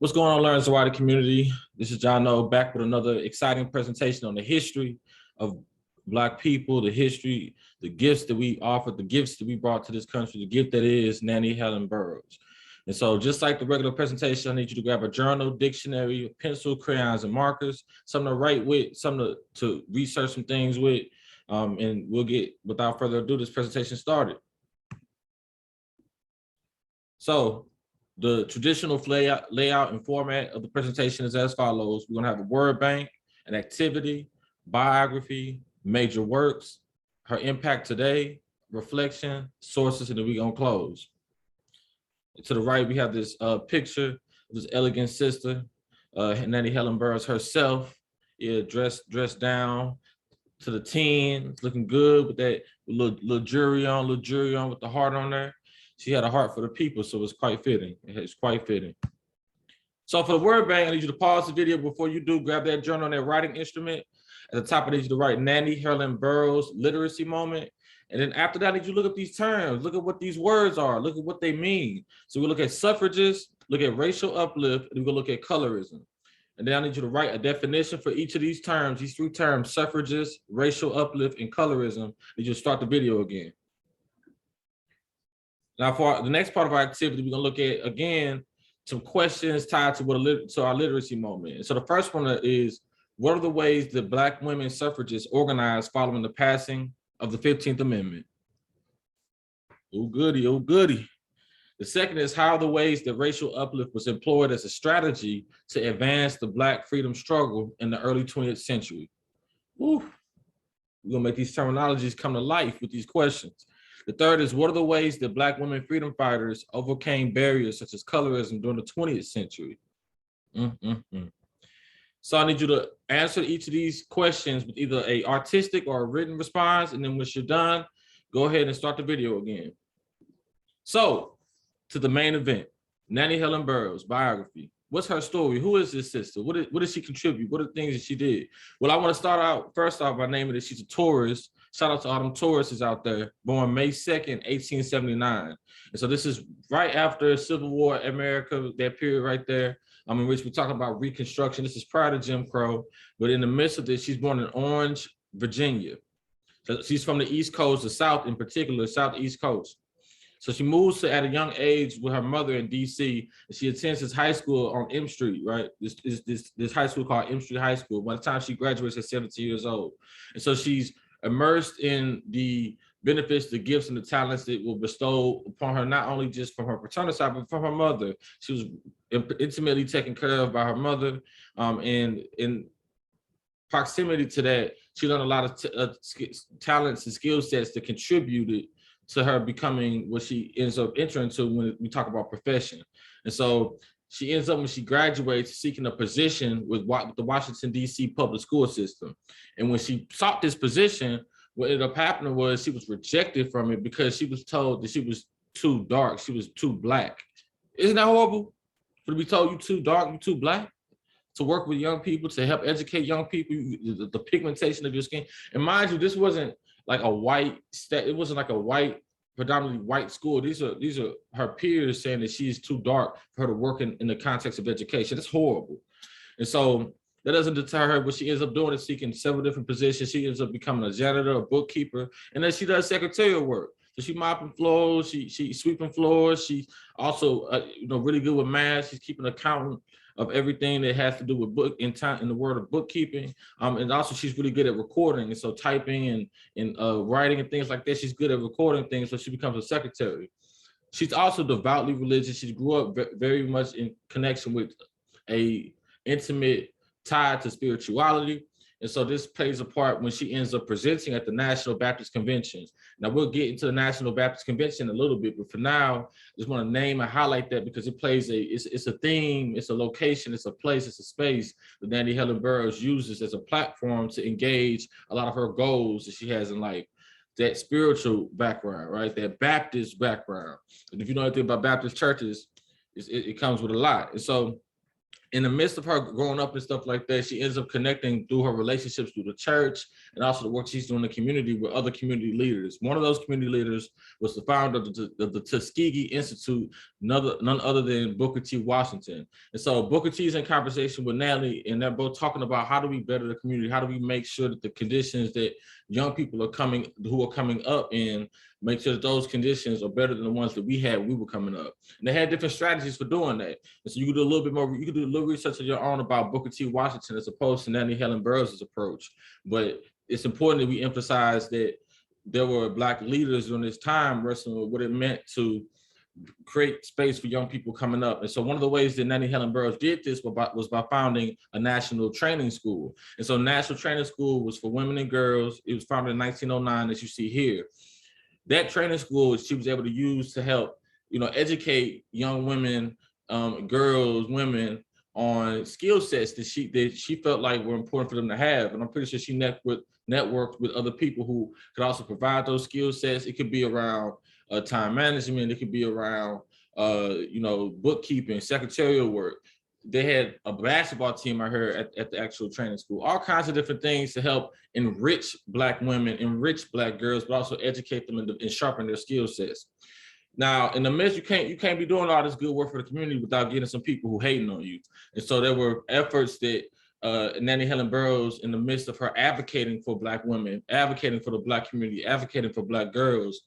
What's going on, Learn Zawadi community? This is John O back with another exciting presentation on the history of Black people, the history, the gifts that we offered, the gifts that we brought to this country, the gift that is Nannie Helen Burroughs. And so just like the regular presentation, I need you to grab a journal, dictionary, pencil, crayons, and markers, something to write with, something to research some things with, and we'll get, without further ado, this presentation started. So, the traditional layout and format of the presentation is as follows. We're gonna have a word bank, an activity, biography, major works, her impact today, reflection, sources, and then we're gonna close. To the right, we have this picture of this elegant sister, Nannie Helen Burroughs herself, dressed down to the 10, looking good with that little jewelry on with the heart on there. She had a heart for the people, so it's quite fitting. It's quite fitting. So for the word bank, I need you to pause the video. Before you do, grab that journal and that writing instrument. At the top, I need you to write Nannie Helen Burroughs literacy moment. And then after that, I need you to look up these terms. Look at what these words are. Look at what they mean. So we look at suffragists, look at racial uplift, and we're gonna look at colorism. And then I need you to write a definition for each of these terms, these three terms: suffragists, racial uplift, and colorism. I need you to start the video again. Now, for the next part of our activity, we're gonna look at, again, some questions tied to our literacy moment. And so the first one is, what are the ways that Black women suffragists organized following the passing of the 15th Amendment? Oh goody, oh goody. The second is, how are the ways that racial uplift was employed as a strategy to advance the Black freedom struggle in the early 20th century? Woo. We're gonna make these terminologies come to life with these questions. The third is, what are the ways that Black women freedom fighters overcame barriers such as colorism during the 20th century? So I need you to answer each of these questions with either an artistic or a written response, and then once you're done, go ahead and start the video again. So, to the main event, Nannie Helen Burroughs, biography. What's her story? Who is this sister? What did she contribute? What are the things that she did? Well, I want to start out first off by naming that she's a tourist. Shout out to all them tourists out there. Born May 2nd, 1879. And so this is right after Civil War America, that period right there, in which we're talking about Reconstruction. This is prior to Jim Crow, but in the midst of this, she's born in Orange, Virginia. So she's from the East Coast, the South in particular, Southeast Coast. So she moves at a young age with her mother in DC, and she attends this high school on M Street, right? This high school called M Street High School. By the time she graduates at 17 years old. And so she's immersed in the benefits, the gifts, and the talents that will bestow upon her, not only just from her paternal side, but from her mother. She was intimately taken care of by her mother. And in proximity to that, she learned a lot of talents and skill sets that contributed to her becoming what she ends up entering into when we talk about profession. And so she ends up, when she graduates, seeking a position with the Washington, D.C. public school system. And when she sought this position, what ended up happening was she was rejected from it because she was told that she was too dark, she was too Black. Isn't that horrible? To be told you too dark, you too Black? To work with young people, to help educate young people, the pigmentation of your skin. And mind you, this wasn't like a white it wasn't like a white, predominantly white school. These are her peers saying that she is too dark for her to work in the context of education. That's horrible. And so that doesn't deter her. What she ends up doing is seeking several different positions. She ends up becoming a janitor, a bookkeeper, and then she does secretarial work. So she mopping floors, she sweeping floors. She's also really good with math. She's keeping an accountant of everything that has to do with in the world of bookkeeping. And also she's really good at recording. And so typing and writing and things like that, she's good at recording things. So she becomes a secretary. She's also devoutly religious. She grew up very much in connection with a intimate tie to spirituality. And so this plays a part when she ends up presenting at the National Baptist Convention. Now we'll get into the National Baptist Convention in a little bit, but for now, I just want to name and highlight that because it plays it's a theme, it's a location, it's a place, it's a space that Nannie Helen Burroughs uses as a platform to engage a lot of her goals that she has in life. That spiritual background, right? That Baptist background. And if you know anything about Baptist churches, it comes with a lot. And so in the midst of her growing up and stuff like that, she ends up connecting through her relationships through the church and also the work she's doing in the community with other community leaders. One of those community leaders was the founder of the Tuskegee Institute, none other than Booker T. Washington. And so Booker T is in conversation with Nannie, and they're both talking about how do we better the community? How do we make sure that the conditions that young people are coming up in, make sure that those conditions are better than the ones that we had when we were coming up. And they had different strategies for doing that. And so you can do a little bit more, you can do a little research of your own about Booker T. Washington as opposed to Nannie Helen Burroughs' approach. But it's important that we emphasize that there were Black leaders during this time wrestling with what it meant to create space for young people coming up. And so one of the ways that Nannie Helen Burroughs did this was by founding a national training school. And so National Training School was for women and girls. It was founded in 1909, as you see here. That training school she was able to use to help, educate young women, girls, women on skill sets that she felt like were important for them to have. And I'm pretty sure she networked with other people who could also provide those skill sets. It could be around time management. It could be around, bookkeeping, secretarial work. They had a basketball team, I heard, at the actual training school. All kinds of different things to help enrich Black women, enrich Black girls, but also educate them and sharpen their skill sets. Now, in the midst, you can't be doing all this good work for the community without getting some people who hating on you. And so there were efforts that Nannie Helen Burroughs, in the midst of her advocating for Black women, advocating for the Black community, advocating for Black girls,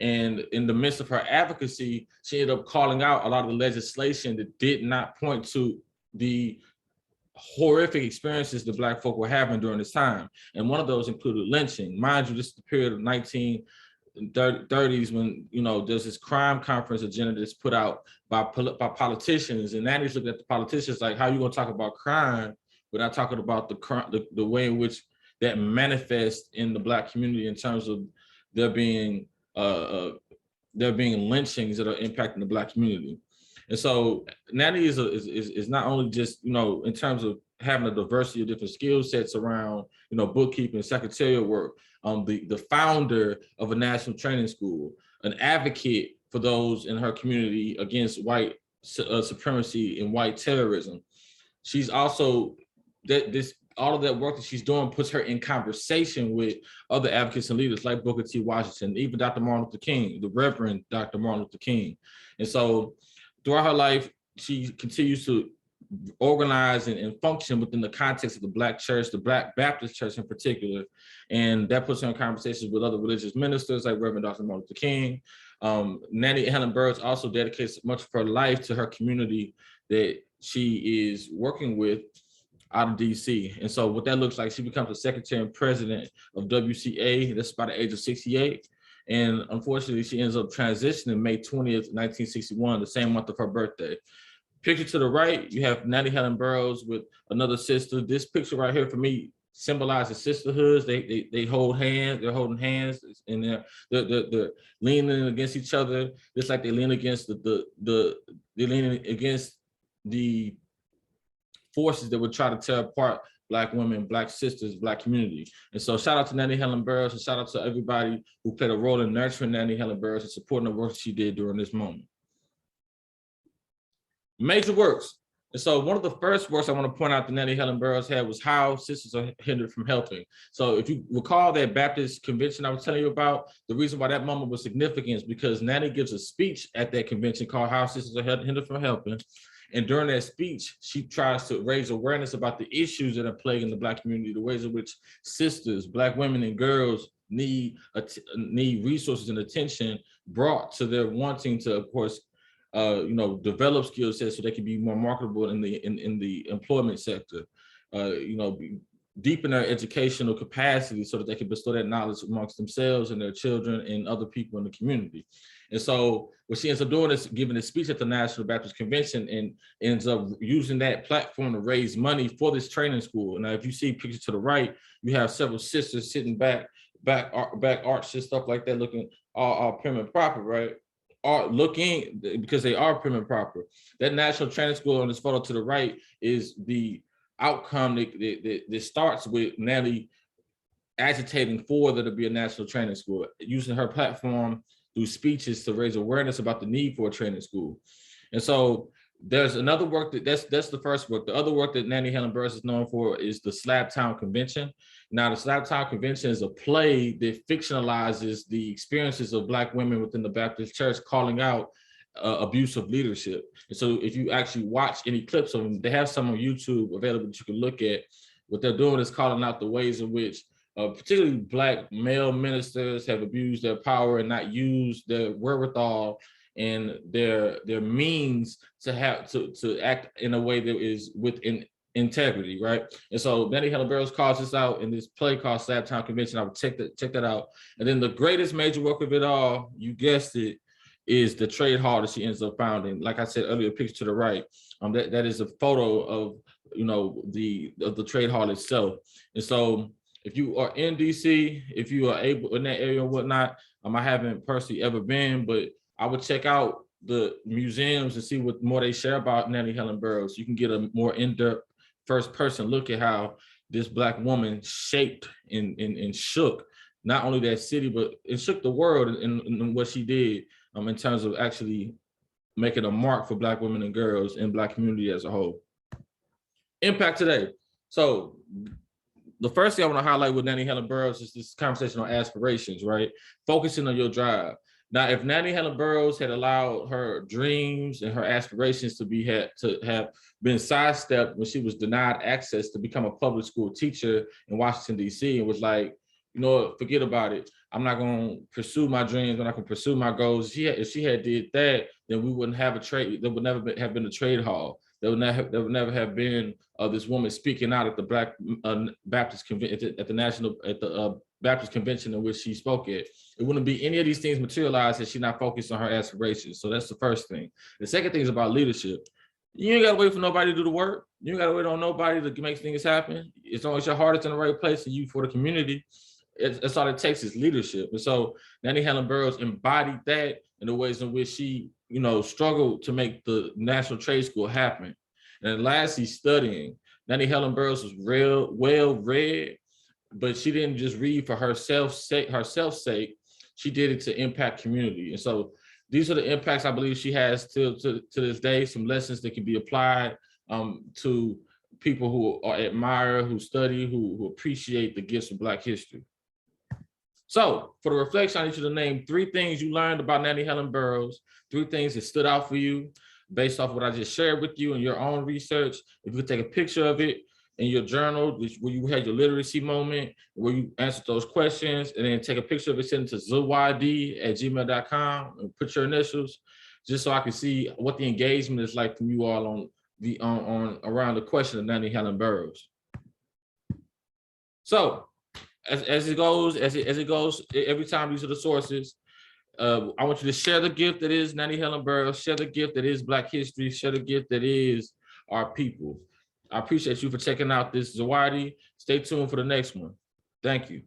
and in the midst of her advocacy, she ended up calling out a lot of the legislation that did not point to the horrific experiences that Black folk were having during this time. And one of those included lynching. Mind you, this is the period of 1930s when, there's this crime conference agenda that's put out by politicians. And Nannie's looking at the politicians like, how are you going to talk about crime without talking about the way in which that manifests in the Black community in terms of there being lynchings that are impacting the Black community. And so Nannie is not only just, in terms of having a diversity of different skill sets around, bookkeeping, secretarial work, the founder of a national training school, an advocate for those in her community against white supremacy and white terrorism. She's also all of that work that she's doing puts her in conversation with other advocates and leaders like Booker T. Washington, even Dr. Martin Luther King, the Reverend Dr. Martin Luther King. And so throughout her life, she continues to organize and function within the context of the Black church, the Black Baptist church in particular. And that puts her in conversations with other religious ministers like Reverend Dr. Martin Luther King. Nannie Helen Burroughs also dedicates much of her life to her community that she is working with out of DC. And so what that looks like, she becomes the secretary and president of WCA. That's by the age of 68. And unfortunately, she ends up transitioning May 20th, 1961, the same month of her birthday. Picture to the right, you have Nannie Helen Burroughs with another sister. This picture right here for me symbolizes sisterhoods. They hold hands, they're holding hands, and they're leaning against each other, just like they lean against they're leaning against the forces that would try to tear apart Black women, Black sisters, Black community. And so shout out to Nannie Helen Burroughs, and shout out to everybody who played a role in nurturing Nannie Helen Burroughs and supporting the work she did during this moment. Major works. And so one of the first works I want to point out that Nannie Helen Burroughs had was How Sisters Are Hindered from Helping. So if you recall that Baptist convention I was telling you about, the reason why that moment was significant is because Nannie gives a speech at that convention called How Sisters Are Hindered from Helping. And during that speech, she tries to raise awareness about the issues that are plaguing the Black community, the ways in which sisters, Black women and girls need resources and attention brought to their wanting to, of course, develop skill sets so they can be more marketable in the employment sector, deepen their educational capacity so that they can bestow that knowledge amongst themselves and their children and other people in the community. And so what she ends up doing is giving a speech at the National Baptist Convention and ends up using that platform to raise money for this training school. Now, if you see picture to the right, you have several sisters sitting back arched and stuff like that, looking all prim and proper, right? Are looking, because they are prim and proper. That National Training School on this photo to the right is the outcome that starts with Nannie agitating for there to be a national training school, using her platform through speeches to raise awareness about the need for a training school. And so There's another work that's the first work. The other work that Nannie Helen Burroughs is known for is the Slabtown Convention. Now, the Slabtown Convention is a play that fictionalizes the experiences of Black women within the Baptist Church, calling out abuse of leadership. And so if you actually watch any clips of them, they have some on YouTube available that you can look at. What they're doing is calling out the ways in which particularly Black male ministers have abused their power and not used their wherewithal and their means to have to act in a way that is within integrity, right? And so Nannie Helen Burroughs calls this out in this play called Slabtown Convention. I would check that out. And then the greatest major work of it all, you guessed it, is the trade hall that she ends up founding. Like I said earlier, picture to the right, that is a photo of the trade hall itself. And so if you are in DC, if you are able in that area or whatnot, I haven't personally ever been, but I would check out the museums and see what more they share about Nannie Helen Burroughs. You can get a more in-depth first-person look at how this Black woman shaped and shook not only that city, but it shook the world in what she did in terms of actually making a mark for Black women and girls and Black community as a whole. Impact today. So the first thing I want to highlight with Nannie Helen Burroughs is this conversation on aspirations, right? Focusing on your drive. Now, if Nannie Helen Burroughs had allowed her dreams and her aspirations to have been sidestepped when she was denied access to become a public school teacher in Washington, D.C., and was like, you know what, forget about it. I'm not going to pursue my dreams. I'm not going to pursue my goals. If she had did that, then we wouldn't have a trade. There would never have been a trade hall. There would never have been this woman speaking out at the Black Baptist Convention, at the Baptist Convention in which she spoke at. It wouldn't be any of these things materialized if she's not focused on her aspirations. So that's the first thing. The second thing is about leadership. You ain't got to wait for nobody to do the work. You ain't got to wait on nobody to make things happen. As long as your heart is in the right place and you for the community, that's all it takes is leadership. And so Nannie Helen Burroughs embodied that in the ways in which she, struggled to make the National Trade School happen. And lastly, studying. Nannie Helen Burroughs was well read, but she didn't just read for herself's sake. She did it to impact community. And so these are the impacts I believe she has to this day, some lessons that can be applied to people who admire, who study, who appreciate the gifts of Black history. So for the reflection, I need you to name 3 things you learned about Nannie Helen Burroughs, 3 things that stood out for you based off what I just shared with you in your own research. If you could take a picture of it in your journal, where you had your literacy moment, where you answered those questions, and then take a picture of it, send it to zawadi@gmail.com, and put your initials, just so I can see what the engagement is like from you all on around the question of Nannie Helen Burroughs. So as it goes, every time these are the sources. I want you to share the gift that is Nannie Helen Burroughs, share the gift that is Black history, share the gift that is our people. I appreciate you for checking out this Zawadi. Stay tuned for the next one. Thank you.